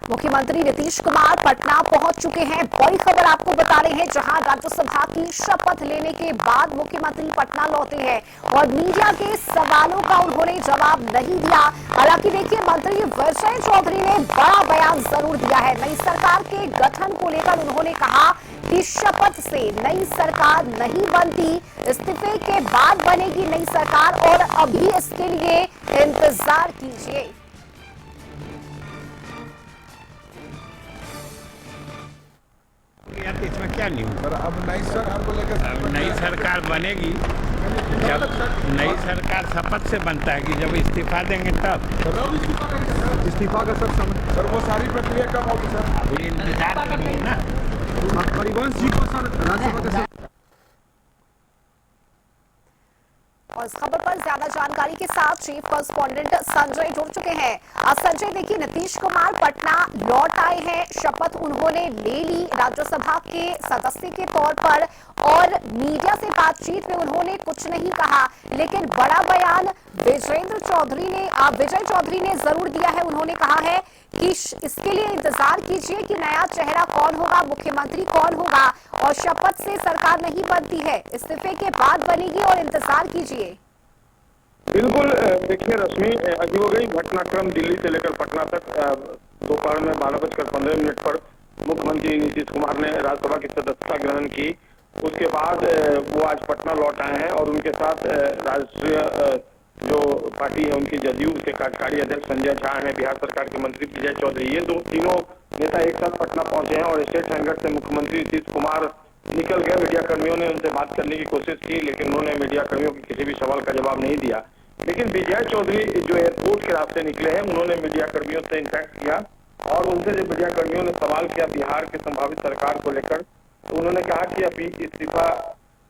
मुख्यमंत्री नीतीश कुमार पटना पहुंच चुके हैं। बड़ी खबर आपको बता रहे हैं, जहां राज्यसभा की शपथ लेने के बाद मुख्यमंत्री पटना लौटे हैं और मीडिया के सवालों का उन्होंने जवाब नहीं दिया। हालांकि देखिए, मंत्री विजय चौधरी ने बड़ा बयान जरूर दिया है। नई सरकार के गठन को लेकर उन्होंने कहा कि शपथ से नई सरकार नहीं बनती, इस्तीफे के बाद बनेगी नई सरकार और अभी इसके लिए इंतजार कीजिए। यार इसमें क्या न्यूज़? पर अब नई सरकार को लेकर नई सरकार बनेगी जब नई सरकार शपथ से बनता है कि जब इस्तीफा देंगे तब। इस्तीफा का सर वो सारी प्रक्रिया कब होगी सर? अभी इंतजार करेंगे ना। परिवहन सीट पर सर राज्यसभा का और इस खबर पर ज्यादा जानकारी के साथ चीफ कॉरेस्पॉन्डेंट संजय जुड़ चुके हैं। संजय, देखिए, नीतीश कुमार पटना लौट आए हैं, शपथ उन्होंने ले ली राज्यसभा के सदस्य के तौर पर और मीडिया से बातचीत में उन्होंने कुछ नहीं कहा, लेकिन बड़ा बयान विजय चौधरी ने जरूर दिया है। उन्होंने कहा है कि इसके लिए इंतजार कीजिए कि नया चेहरा कौन होगा, मुख्यमंत्री कौन होगा और शपथ से सरकार नहीं बनती है, इस्तीफे के बाद बनेगी और इंतजार कीजिए। बिल्कुल, देखिए रश्मि, अजीब हो गई घटनाक्रम। दिल्ली से लेकर पटना तक दोपहर में 12:15 पर मुख्यमंत्री नीतीश कुमार ने राज्यसभा की सदस्यता ग्रहण की। उसके बाद वो आज पटना लौट आए हैं और उनके साथ राष्ट्रीय जो पार्टी है उनकी जदयू के कार्यकारी अध्यक्ष संजय झा हैं, बिहार सरकार के मंत्री विजय चौधरी, ये तीनों नेता एक साथ पटना पहुंचे हैं और स्टेट हैंगर से मुख्यमंत्री नीतीश कुमार निकल गए। मीडिया कर्मियों ने उनसे बात करने की कोशिश की, लेकिन उन्होंने मीडिया कर्मियों के किसी भी सवाल का जवाब नहीं दिया। लेकिन विजय चौधरी जो एयरपोर्ट के रास्ते निकले हैं, उन्होंने मीडिया कर्मियों से इंटरेक्ट किया और उनसे जब मीडिया कर्मियों ने सवाल किया बिहार की संभावित सरकार को लेकर, तो उन्होंने कहा कि अभी इस्तीफा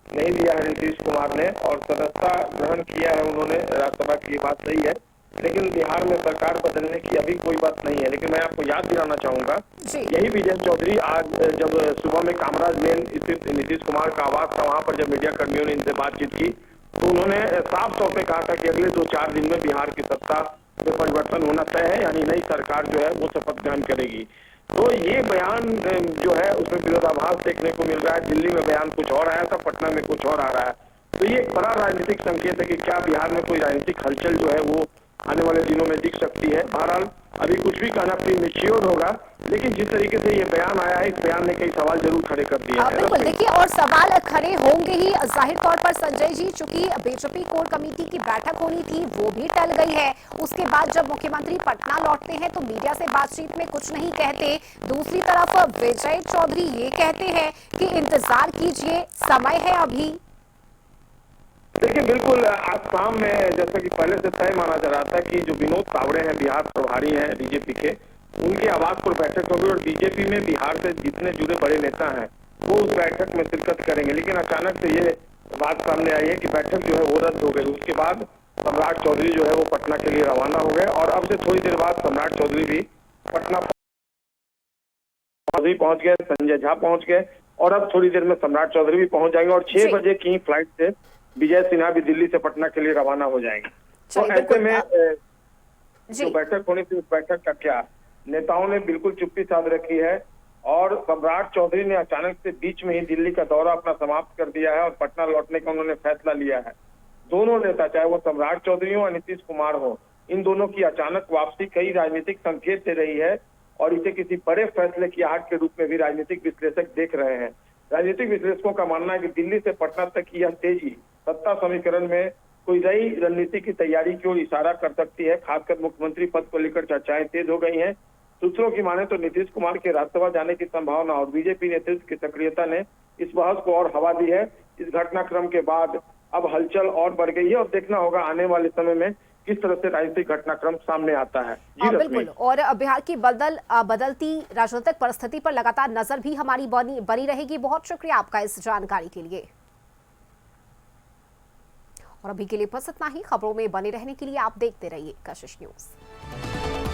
नहीं दिया है नीतीश कुमार ने और सदस्यता ग्रहण किया है उन्होंने राज्यसभा की, ये बात सही है, लेकिन बिहार में सरकार बदलने की अभी कोई बात नहीं है। लेकिन मैं आपको याद दिलाना चाहूंगा, यही विजय चौधरी आज जब सुबह में कामराज लेन स्थित नीतीश कुमार का आवास था, वहां पर जब मीडिया कर्मियों ने इनसे बातचीत की तो उन्होंने साफ तौर पे कहा था कि अगले 2-4 दिन में बिहार की सत्ता में परिवर्तन होना तय है, यानी नई सरकार जो है वो शपथ ग्रहण करेगी। तो ये बयान जो है उसमें विरोधाभास देखने को मिल रहा है। दिल्ली में बयान कुछ और आया था, पटना में कुछ और आ रहा है। तो ये एक बड़ा राजनीतिक संकेत है कि क्या बिहार में कोई राजनीतिक हलचल जो है वो आने वाले दिनों में दिख सकती है। बहरहाल अभी कुछ भी कहना प्रीमेच्योर होगा, लेकिन जिस तरीके से ये बयान आया है, इस बयान ने कई सवाल जरूर खड़े कर दिए हैं। बिल्कुल, देखिए, और सवाल खड़े होंगे ही जाहिर तौर पर संजय जी, चूंकि बीजेपी कोर कमेटी की बैठक होनी थी वो भी टल गई है। उसके बाद जब मुख्यमंत्री पटना लौटते हैं तो मीडिया से बातचीत में कुछ नहीं कहते। दूसरी तरफ विजय चौधरी ये कहते हैं कि इंतजार कीजिए, समय है अभी। देखिए, बिल्कुल, आज शाम में जैसा कि पहले से तय माना जा रहा था कि जो विनोद तावड़े हैं, बिहार प्रभारी हैं बीजेपी के, उनके आवास पर बैठक होगी और बीजेपी में बिहार से जितने जुड़े बड़े नेता हैं वो उस बैठक में शिरकत करेंगे। लेकिन अचानक से ये बात सामने आई है कि बैठक जो है वो रद्द हो गई। उसके बाद सम्राट चौधरी जो है वो पटना के लिए रवाना हो गए और अब से थोड़ी देर बाद सम्राट चौधरी भी पटना पहुंच गए, संजय झा पहुंच गए और अब थोड़ी देर में सम्राट चौधरी भी पहुंच जाएंगे और 6 बजे की फ्लाइट से विजय सिन्हा भी दिल्ली से पटना के लिए रवाना हो जाएंगे। तो ऐसे में जो बैठक होनी थी उस बैठक का क्या, नेताओं ने बिल्कुल चुप्पी साध रखी है और सम्राट चौधरी ने अचानक से बीच में ही दिल्ली का दौरा अपना समाप्त कर दिया है और पटना लौटने का उन्होंने फैसला लिया है। दोनों नेता, चाहे वो सम्राट चौधरी हो या नीतीश कुमार हो, इन दोनों की अचानक वापसी कई राजनीतिक संकेत दे रही है और इसे किसी बड़े फैसले की आहट के रूप में भी राजनीतिक विश्लेषक देख रहे हैं। राजनीतिक विश्लेषकों का मानना है कि दिल्ली से पटना तक की यह तेजी सत्ता समीकरण में कोई नई रणनीति की तैयारी की ओर इशारा कर सकती है। खासकर मुख्यमंत्री पद को लेकर चर्चाएं तेज हो गई हैं। सूत्रों की माने तो नीतीश कुमार के राज्यसभा जाने की संभावना और बीजेपी नेतृत्व की सक्रियता ने इस बहस को और हवा दी है। इस घटनाक्रम के बाद अब हलचल और बढ़ गई है और देखना होगा आने वाले समय में किस तरह से राजनीतिक घटनाक्रम सामने आता है। बिल्कुल, और बिहार की बदलती राजनीतिक परिस्थिति पर लगातार नजर भी हमारी बनी रहेगी। बहुत शुक्रिया आपका इस जानकारी के लिए। और अभी के लिए बस इतना ही। खबरों में बने रहने के लिए आप देखते रहिए कशिश न्यूज।